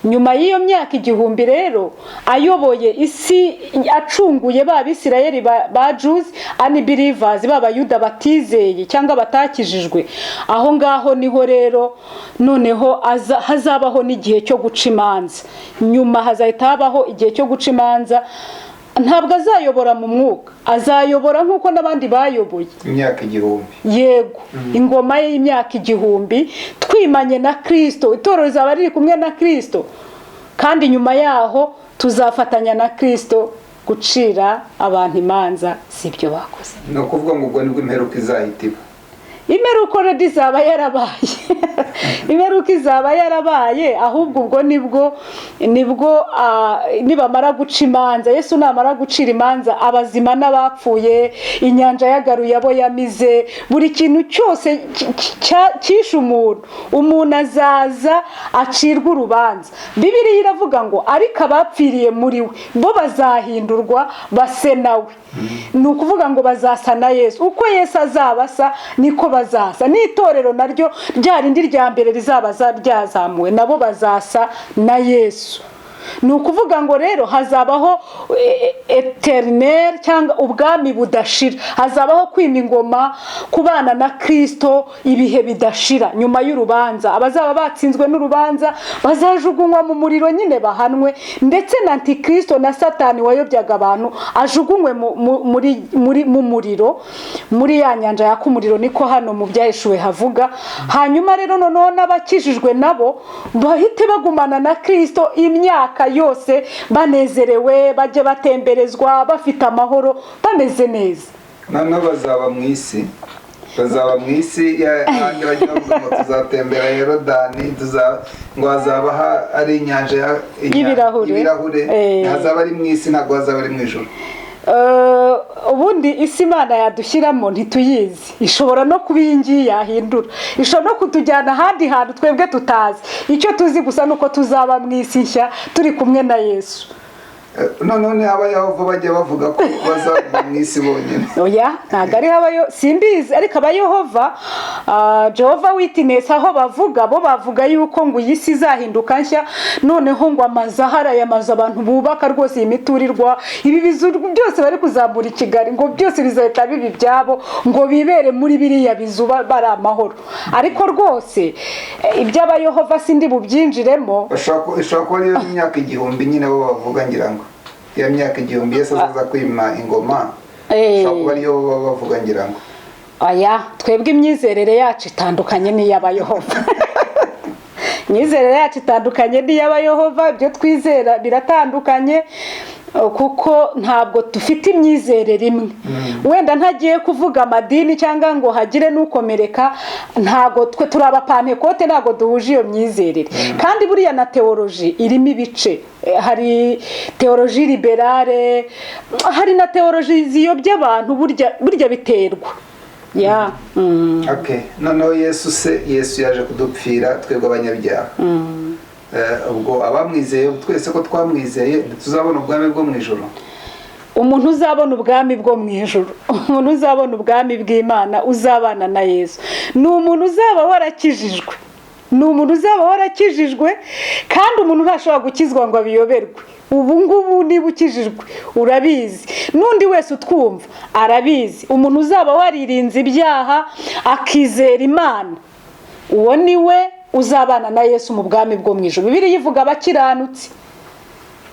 Nyuma y'iyo myaka 1000 rero ayoboye isi, acunguye ba Bisirayeli ba Jews unbelievers, b'abayuda batizeye cyangwa batakijijwe. Aho ngaho niho rero noneho hazabaho n'igihe cyo guca imanza. Nyuma hazahita habaho igihe cyo guca imanza. Ntabwo azayobora mu mwuka, azayobora nk'uko n'abandi bayoboye imyaka 1000. Yego. Ingoma ye y'imyaka 1000, twimanye na Kristo. Itorero rizaba riri kumwe na Kristo, kandi nyuma yaho tuzafatanya na Kristo gucira abantu imanza sibyo bakoze. No kuvuga ngo ubwo nibwo imperuka izahitiba. Imperuka rero izaba yarabaye. Imperuka izaba yarabaye, ahubwo ubwo nibwo nibamara guca imanza. Yesu namara gucira imanza abazima n'abapfuye, inyanja yagaruye abo yamize, buri kintu cyose cyishe umuntu azaza acirwa urubanza. Bibiliya iravuga ngo ariko abapfiriye muri we bo bazahindurwa base nawe. Ni ukuvuga ngo bazasa na Yesu. Uko Yesu azabasa niko bazasa. N'itorero naryo ryarindi rya mbere rizabaza ryazamuwe, nabo bazasa na Yesu. Ni ukuvuga ngo rero hazabaho eternel cyangwa ubwami budashira. Hazabaho kwima ingoma, kubana na Kristo ibihe bidashira. Nyuma y'urubanza abazaba batsinzwe n'urubanza bazajugunywa mu muriro nyine bahanwe, ndetse na Antikristo na Satani wayobyaga abantu ajugunywe mu muriro, muri ya nyanja yaka umuriro. Niko hano mu Byahishuwe havuga. Hanyuma rero noneho n'abakijijwe nabo bahite bagumana na Kristo imyaka yose banezerewe, bajye batemberezwa bafite amahoro, bameze neza. None bazaba mu isi, kandi bajya bavuga ngo tuzatembera Yorodani, ngo hazaba ari inyanja y'ibirahure. Hazaba ari mu isi, ntabwo hazaba ari mu ijuru. Ubundi isi Imana yadushyiramo ntituyizi. Ishobora no kuba iyi ngiyi yahindura, ishobora no kutujyana ahandi hantu twebwe tutazi. Icyo tuzi gusa nuko tuzaba mu isi nshya turi kumwe na Yesu. None abayehova bajya bavuga ko bazaba mu isi bonyine. Oya, ntabwo ari habayo, simbizi. Ariko abayehova, Jehovah Witness, aho bavuga yuko ngo iyi si izahinduka nshya, noneho ngo amazahara y'amazu abantu bubaka rwose imiturirwa, ibi bizu byose bari kuzambura i Kigali, ngo byose bizahita bibi byabo, ngo bibere muri biriya bizu bari amahoro. Ariko rwose iby'abayehova sindi bubyinjiremo. Bashobora kuba ariyo myaka 1000 nyine bo bavuga, ngira ngo ya myaka 1000 Yesu azaza kwima ingoma. Bashobora kuba ariyo baba bavuga, ngira ngo. Aya, twebwe imyizerere yacu itandukanye n'iy'abayehova. Imyizerere yacu itandukanye n'iy'abayehova, ibyo twizera biratandukanye, kuko ntabwo dufite imyizerere imwe. Wenda ntagiye kuvuga amadini cyangwa ngo hagire n'ukomereka, ntabwo twe turi abapantekote, ntabwo duhuje iyo myizerere. Kandi buriya na teoloji irimo ibice. Hari teoloji liberale, hari na teoloji ziyobya abantu, burya biterwa. Ya. Okay. Noneho Yesu yaje kudupfira twebwe abanyabyaha. ubwo abamwizeye twese ko twamwizeye ntituzabona ubwami bwo mu ijoro. umuntu uzabona ubwami bwo mu ijuru, umuntu uzabona ubwami bw'Imana uzabana na Yesu ni umuntu uzaba warakijijwe, ni umuntu uzaba warakijijwe, kandi umuntu ntashobora gukizwa ngo abiyoberwe. ubu ngubu niba ukijijwe urabizi, n'undi wese utwumva arabizi. umuntu uzaba waririnze ibyaha akizera Imana, uwo ni we uzabana na Yesu mu bwami bwo mu ijuru. Bibiliya ivuga abakiranutsi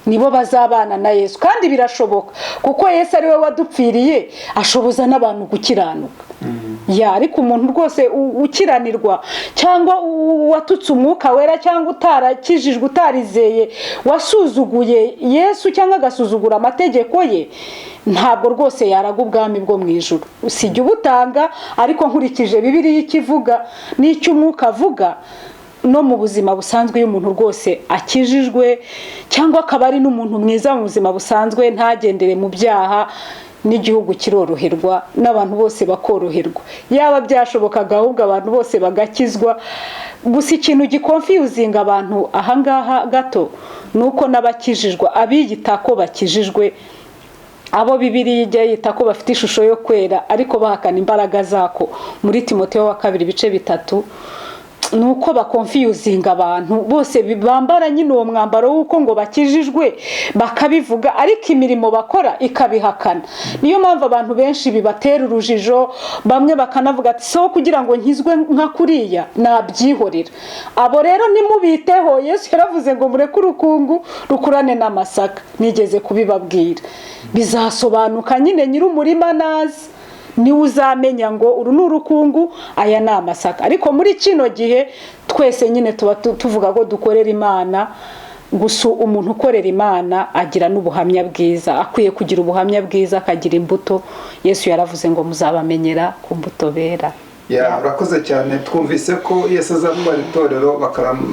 nibo bazabana na Yesu, kandi birashoboka kuko Yesu ari we wadupfiriye, ashoboza n'abantu gukiranuka. Ariko umuntu rwose ukiranirwa cyangwa watutse umwuka wera cyangwa utarakijijwe, utarizeye, wasuzuguye Yesu cyangwa agasuzugura amategeko ye, ntabwo rwose yaraga ubwami bwo mu ijuru. Usijya ubutanga, ariko nkurikije Bibiliya ikivuga n'icyo umwuka avuga, no mu buzima busanzwe iyo umuntu rwose akijijwe cyangwa akaba ari n'umuntu mwiza mu buzima busanzwe, ntagendere mu byaha, n'igihugu kiroroherwa n'abantu bose bakoroherwa. Yaba byashobokaga ahubwo abantu bose bagakizwa. Gusa ikintu gikonfiyuzinga abantu ahangaha gato nuko n'abakijijwe, abiyita ko bakijijwe, abo Bibiliya ijya yita ko bafite ishusho yo kwera ariko bahakana imbaraga zako, muri Timoteyo wa 2:3, nuko bakonfiyuzinga abantu bose bambara nyine uwo mwambaro w'uko ngo bakijijwe bakabivuga, ariko imirimo bakora ikabihakana. Niyo mpamvu abantu benshi bibatera urujijo, bamwe bakanavuga ati so kugira ngo nkizwe nka kuriya nabyihorera. Abo rero nimubiteho, Yesu yaravuze ngo mureke urukungu rukurane n'amasaka. Nigeze kubibabwira, bizasobanuka nyine nyir'umurima nazi, niwe uzamenya ngo uru ni urukungu, aya ni amasaka. Ariko muri kino gihe twese nyine tuba tuvuga ko dukorera Imana. Gusa umuntu ukorera Imana agira n'ubuhamya bwiza, akwiye kugira ubuhamya bwiza, akagira imbuto. Yesu yaravuze ngo muzabamenyera ku mbuto bera. Urakoze cyane. Twumvise ko Yesu azatwara itorero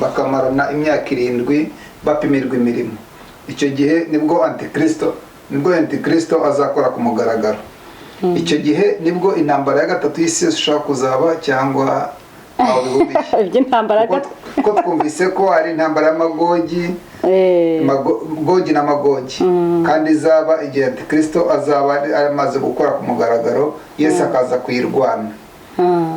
bakamarana imyaka 7 bapimirwa imirimo. Icyo gihe nibwo Antikristo azakora ku mugaragaro. Icyo gihe nibwo intambara ya gatatu y'isi ishaka kuzaba, cyangwa intambara ko twumvise ko ari intambara y'Amagogi, Gogi na Magogi, kandi izaba igihe Antikristo azaba amaze gukora ku mugaragaro, Yesu akaza kuyirwana.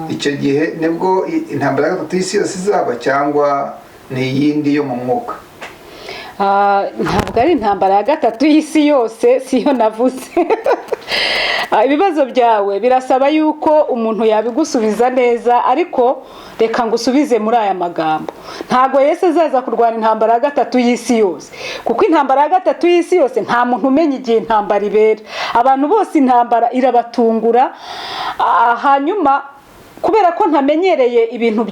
Icyo gihe nibwo intambara ya gatatu y'isi yose izaba, cyangwa ni iyindi yo mu mwuka? Ntabwo ari intambara ya gatatu y'isi yose, siyo navuze. Ibibazo byawe birasaba yuko umuntu yabigusubiza neza, ariko reka ngusubize muri aya magambo. Ntabwo Yesu azaza kurwana intambara ya gatatu y'isi yose, kuko intambara ya gatatu y'isi yose nta muntu umenya igihe intambara ibera. Abantu bose intambara irabatungura. Hanyuma kubera ko ntamenyereye ibintu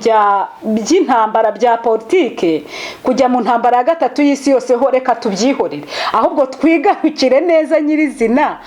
by'intambara bya politike, kujya mu ntambara ya gatatu y'isi yose ho reka tubyihorere, ahubwo twigarukire neza nyirizina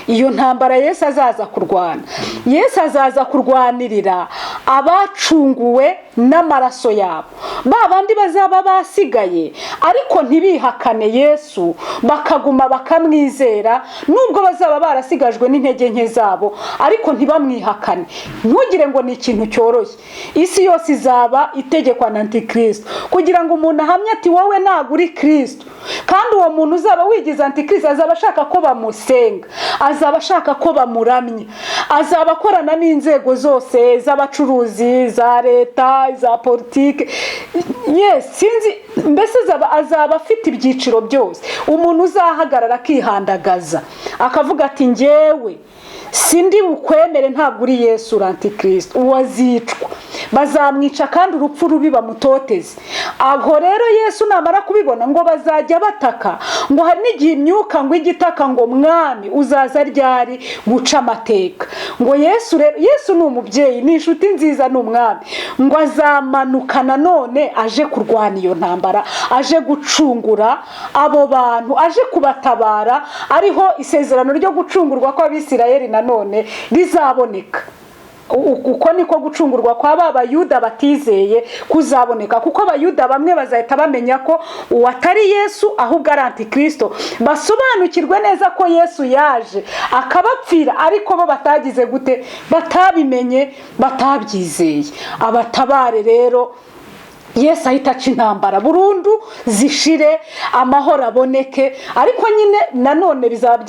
iyo ntambara Yesu azaza kurwana. Yesu azaza kurwanirira abacunguwe n'amaraso yabo, babandi bazaba basigaye ariko ntibihakane Yesu, bakaguma bakamwizera, nubwo bazaba barasigajwe n'intege nke zabo, ariko ntibamwihakane. Ntugire ngo ni ikintu cyoroshye. Isi yose izaba itegekwa na Antikristo, kugira ngo umuntu ahamye ati wowe ntabwo uri Kristo. Kandi uwo muntu uzaba wigize Antikristo azaba ashaka ko bamusenga, azaba ashaka ko bamuramya, azaba akorana n'inzego zose z'abacuruzi, za leta, za politike. Sinzi, mbese azaba afite ibyiciro byose. Umuntu uzahagarara akihandagaza akavuga ati njyewe sindi bukwemere, ntabwo uri Yesu, uri Antikristo, uwazicwa. Bazamwica kandi urupfu rubi bamutoteze. Aho rero Yesu namara kubibona ngo bazajya bataka, ngo hari n'igihe imyuka ngo igitaka ngo mwami uzaza ryari guca amateka. Ngo Yesu ni umubyeyi, ni inshuti nziza, ni umwami, ngo azamanuka nanone aje kurwana iyo ntambara, aje gucungura abo bantu, aje kubatabara. Ariho isezerano ryo gucungurwa kw'Abisirayeli nanone rizaboneka. Uko niko gucungurwa kwa b'Abayuda batizeye kuzaboneka, kuko Abayuda bamwe bazahita bamenya ko uwatari Yesu ahubwo ari Antikristo, basobanukirwe neza ko Yesu yaje akabapfira, ariko bo batagize gute, batabimenye, batabyizeye. Abatabare rero Yesu ahita aca intambara burundu zishire, amahoro aboneke. Ariko nyine nanone bizaba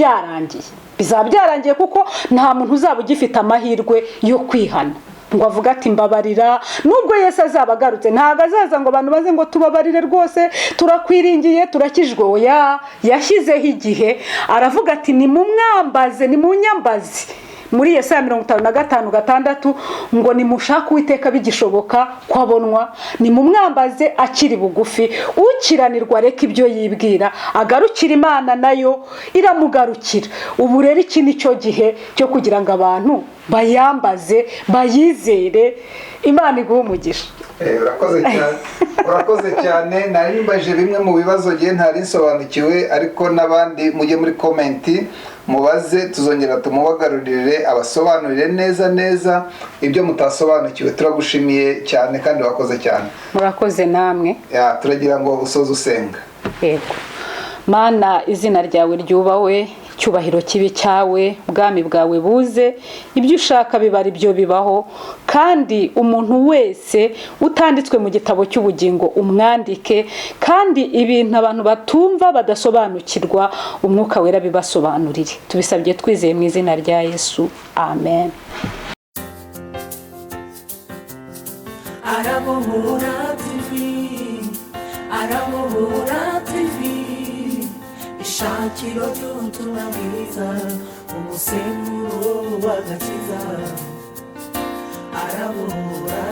byarangiye kuko nta muntu uzaba ugifite amahirwe yo kwihana ngo avuga ati mbabarira. Nubwo Yesu azaba agarutse ntabwo azaza ngo abantu baze ngo tubabarire rwose turakwiringiye turakijwe. Oya, yashyizeho igihe aravuga ati nimumwambaze nimunyambaze. Muri Yesaya 55:6 ngo nimushaka Uwiteka bigishoboka kwabonwa, nimumwambaze akiri bugufi. Ukiranirwa reka ibyo yibwira agarukira Imana nayo iramugarukira. Ubu rero iki ni cyo gihe cyo kugira ngo abantu bayambaze bayizere. Imana iguhe umugisha. Urakoze cyane. Narimbaje bimwe mu bibazo gihe ntari nsobanukiwe, ariko n'abandi mujye muri komenti mubaze, tuzongera tumubagarurire abasobanurire neza ibyo mutasobanukiwe. Turagushimiye cyane kandi wakoze cyane. Murakoze namwe. Turagira ngo usoze usenga. Yego. Mana, izina ryawe ryubahwe, cyubahiro kibi cyawe, ubwami bwawe buze, ibyo ushaka bibari byo bibaho, kandi umuntu wese utanditswe mu gitabo cy'ubugingo umwandike, kandi ibintu abantu batumva badasobanukirwa umwuka wera bibasobanurire. Tubisabye twizeye mu izina rya Yesu, amen. Aramuhura TV, ishakiro ry'ubutumwa bwiza, umusemburo w'agakiza. Aramuhura